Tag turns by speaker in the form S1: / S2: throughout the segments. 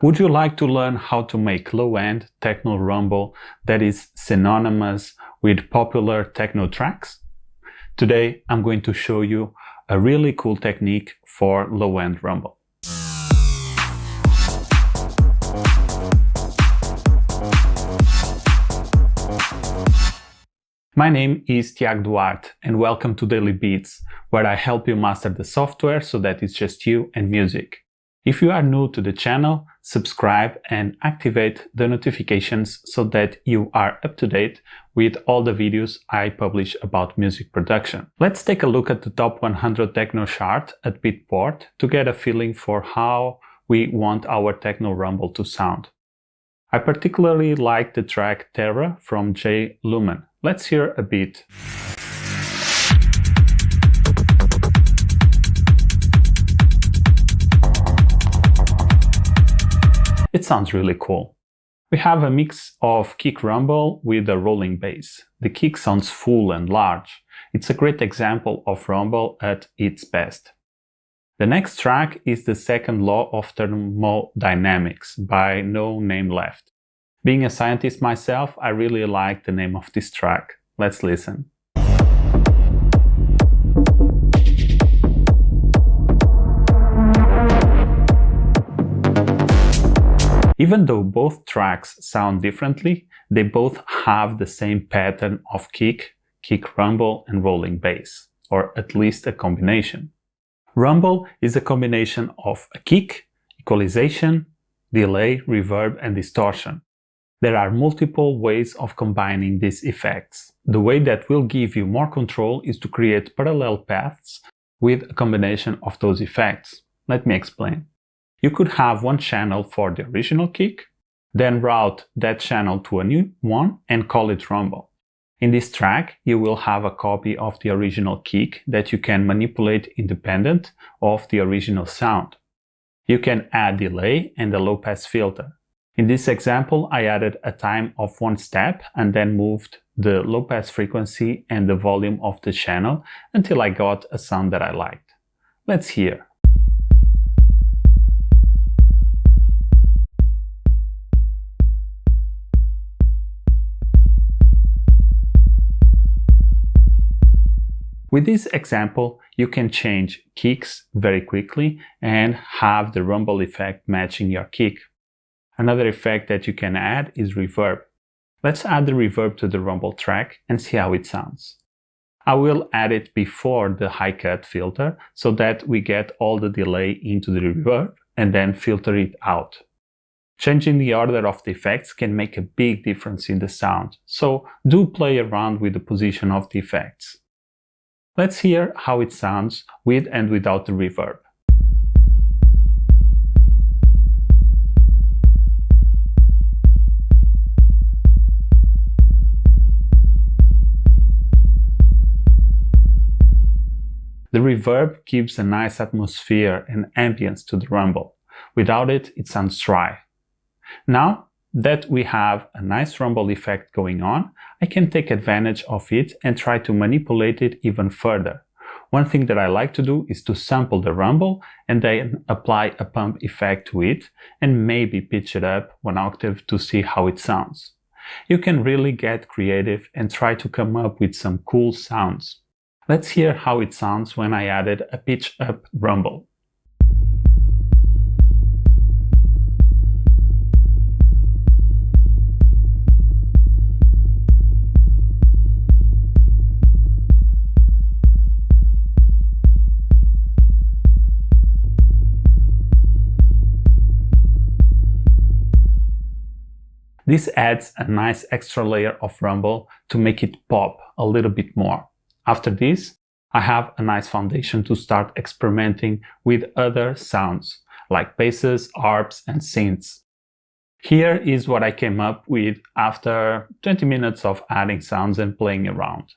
S1: Would you like to learn how to make low-end Techno Rumble that is synonymous with popular techno tracks? Today I'm going to show you a really cool technique for low-end rumble. My name is Tiago Duarte and welcome to Daily Beats, where I help you master the software so that it's just you and music. If you are new to the channel, subscribe and activate the notifications so that you are up to date with all the videos I publish about music production. Let's take a look at the top 100 Techno Chart at Beatport to get a feeling for how we want our Techno Rumble to sound. I particularly like the track Terra from Jay Lumen. Let's hear a bit. It sounds really cool. We have a mix of kick rumble with a rolling bass. The kick sounds full and large. It's a great example of rumble at its best. The next track is the Second Law of Thermodynamics by NoNameLeft. Being a scientist myself, I really like the name of this track. Let's listen. Even though both tracks sound differently, they both have the same pattern of kick rumble and rolling bass, or at least a combination. Rumble is a combination of a kick, equalization, delay, reverb, and distortion. There are multiple ways of combining these effects. The way that will give you more control is to create parallel paths with a combination of those effects. Let me explain. You could have one channel for the original kick, then route that channel to a new one and call it rumble. In this track, you will have a copy of the original kick that you can manipulate independent of the original sound. You can add delay and a low-pass filter. In this example, I added a time of 1 step and then moved the low-pass frequency and the volume of the channel until I got a sound that I liked. Let's hear. With this example, you can change kicks very quickly and have the rumble effect matching your kick. Another effect that you can add is reverb. Let's add the reverb to the rumble track and see how it sounds. I will add it before the high cut filter so that we get all the delay into the reverb and then filter it out. Changing the order of the effects can make a big difference in the sound, so do play around with the position of the effects. Let's hear how it sounds with and without the reverb. The reverb gives a nice atmosphere and ambience to the rumble. Without it, it sounds dry. Now that we have a nice rumble effect going on, I can take advantage of it and try to manipulate it even further. One thing that I like to do is to sample the rumble and then apply a pump effect to it and maybe pitch it up 1 octave to see how it sounds. You can really get creative and try to come up with some cool sounds. Let's hear how it sounds when I added a pitch up rumble. This adds a nice extra layer of rumble to make it pop a little bit more. After this, I have a nice foundation to start experimenting with other sounds, like basses, arps, and synths. Here is what I came up with after 20 minutes of adding sounds and playing around.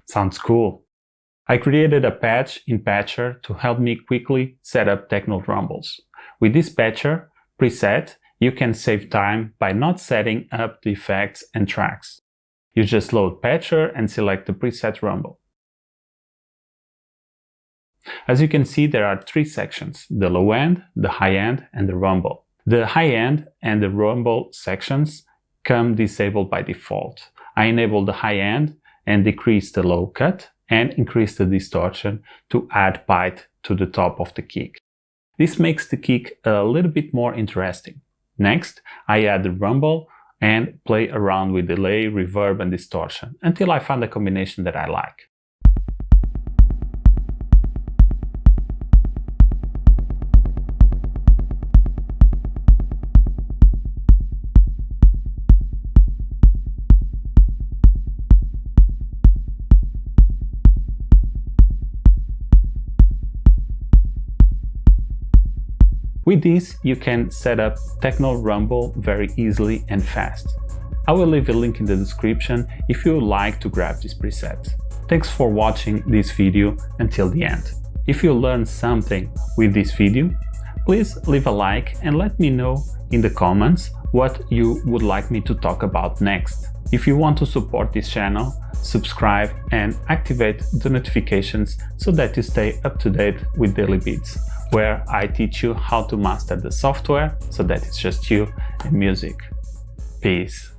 S1: Sounds cool. I created a patch in Patcher to help me quickly set up Techno Rumbles. With this Patcher preset, you can save time by not setting up the effects and tracks. You just load Patcher and select the preset rumble. As you can see, there are three sections: the low end, the high end, and the rumble. The high end and the rumble sections come disabled by default. I enable the high end and decrease the low cut and increase the distortion to add bite to the top of the kick. This makes the kick a little bit more interesting. Next, I add the rumble and play around with delay, reverb, and distortion until I find a combination that I like. With this, you can set up Techno Rumble very easily and fast. I will leave a link in the description if you would like to grab this preset. Thanks for watching this video until the end. If you learned something with this video, please leave a like and let me know in the comments what you would like me to talk about next. If you want to support this channel, subscribe and activate the notifications so that you stay up to date with Daily Beats, where I teach you how to master the software so that it's just you and music. Peace.